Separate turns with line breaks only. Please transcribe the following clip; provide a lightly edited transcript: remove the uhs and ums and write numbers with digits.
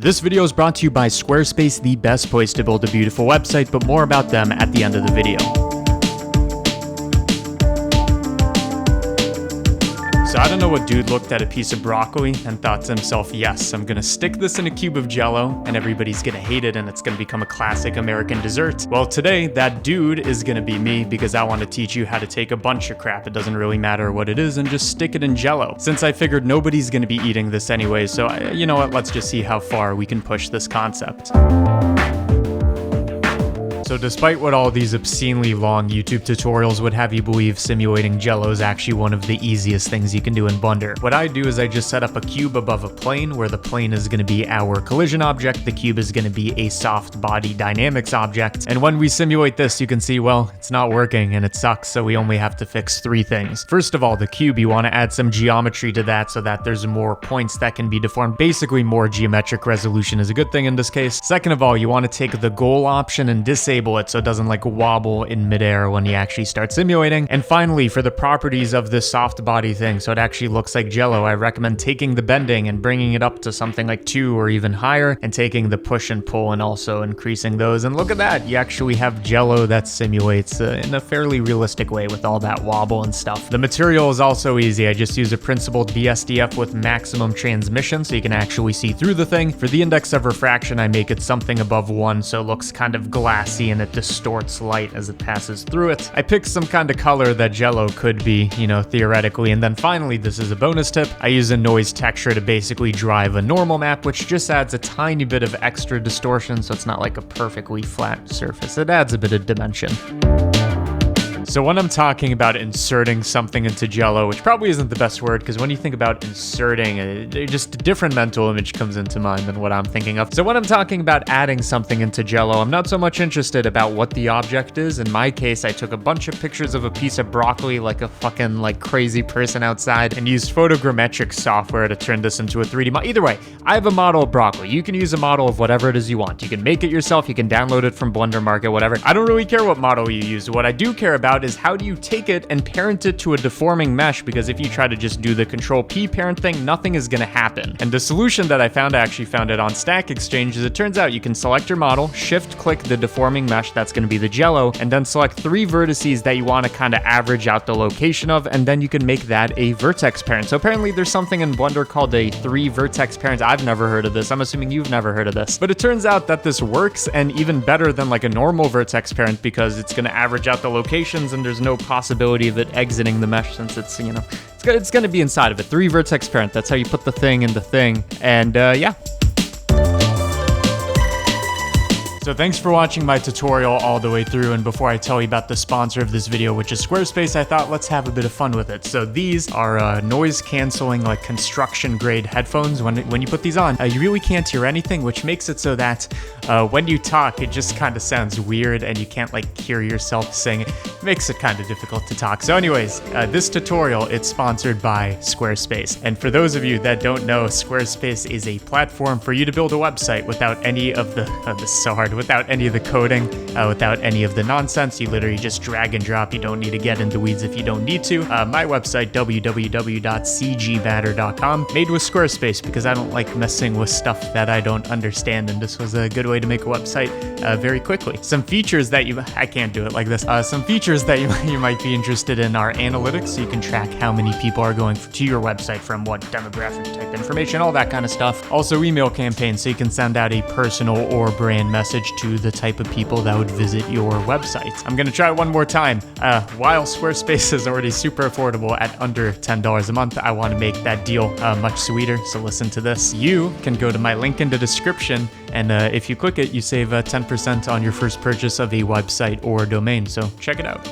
This video is brought to you by Squarespace, the best place to build a beautiful website, but more about them at the end of the video. So I don't know what dude looked at a piece of broccoli and thought to himself, yes, I'm gonna stick this in a cube of Jello and everybody's gonna hate it and it's gonna become a classic American dessert. Well, today that dude is gonna be me because I want to teach you how to take a bunch of crap, it doesn't really matter what it is, and just stick it in Jello. Since I figured nobody's gonna be eating this anyway, so you know what, let's just see how far we can push this concept. So despite what all these obscenely long YouTube tutorials would have you believe, simulating Jello is actually one of the easiest things you can do in Blender. What I do is I just set up a cube above a plane where the plane is going to be our collision object, the cube is going to be a soft body dynamics object, and when we simulate this you can see, well, it's not working and it sucks, so we only have to fix three things. First of all, the cube, you want to add some geometry to that so that there's more points that can be deformed. Basically, more geometric resolution is a good thing in this case. Second of all, you want to take the goal option and disable it so it doesn't like wobble in midair when you actually start simulating. And finally, for the properties of this soft body thing, so it actually looks like Jello, I recommend taking the bending and bringing it up to something like 2 or even higher, and taking the push and pull and also increasing those. And look at that, you actually have Jello that simulates in a fairly realistic way with all that wobble and stuff. The material is also easy. I just use a principled BSDF with maximum transmission so you can actually see through the thing. For the index of refraction, I make it something above 1 so it looks kind of glassy and it distorts light as it passes through it. I picked some kind of color that Jello could be, you know, theoretically. And then finally, this is a bonus tip, I use a noise texture to basically drive a normal map, which just adds a tiny bit of extra distortion, so it's not like a perfectly flat surface. It adds a bit of dimension. So when I'm talking about inserting something into Jello, which probably isn't the best word, because when you think about inserting, just a different mental image comes into mind than what I'm thinking of. So when I'm talking about adding something into Jello, I'm not so much interested about what the object is. In my case, I took a bunch of pictures of a piece of broccoli like a fucking crazy person outside and used photogrammetric software to turn this into a 3D model. Either way, I have a model of broccoli. You can use a model of whatever it is you want. You can make it yourself, you can download it from Blender Market, whatever. I don't really care what model you use. What I do care about is how do you take it and parent it to a deforming mesh, because if you try to just do the Control-P parent thing, nothing is going to happen. And the solution that I actually found it on Stack Exchange, is it turns out you can select your model, shift-click the deforming mesh, that's going to be the Jello, and then select 3 vertices that you want to kind of average out the location of, and then you can make that a vertex parent. So apparently there's something in Blender called a 3-vertex parent. I've never heard of this. I'm assuming you've never heard of this. But it turns out that this works, and even better than like a normal vertex parent, because it's going to average out the locations and there's no possibility of it exiting the mesh, since it's, you know, it's going to be inside of it. 3-vertex parent, that's how you put the thing in the thing. And yeah. So thanks for watching my tutorial all the way through, and before I tell you about the sponsor of this video, which is Squarespace, I thought let's have a bit of fun with it. So these are noise canceling, like construction grade headphones. When you put these on, you really can't hear anything, which makes it so that when you talk, it just kind of sounds weird and you can't like hear yourself sing. It makes it kind of difficult to talk. So anyways, this tutorial, it's sponsored by Squarespace. And for those of you that don't know, Squarespace is a platform for you to build a website without any of the, this is so hard, without any of the coding, without any of the nonsense. You literally just drag and drop. You don't need to get into weeds if you don't need to. My website, www.cgbatter.com, made with Squarespace because I don't like messing with stuff that I don't understand, and this was a good way to make a website very quickly. Some features that I can't do it like this. Some features that you might be interested in are analytics, so you can track how many people are going to your website from what demographic type information, all that kind of stuff. Also email campaigns, so you can send out a personal or brand message to the type of people that would visit your website. I'm gonna try it one more time. While Squarespace is already super affordable at under $10 a month, I want to make that deal much sweeter, so listen to this. You can go to my link in the description, and if you click it, you save 10% on your first purchase of a website or domain, so check it out.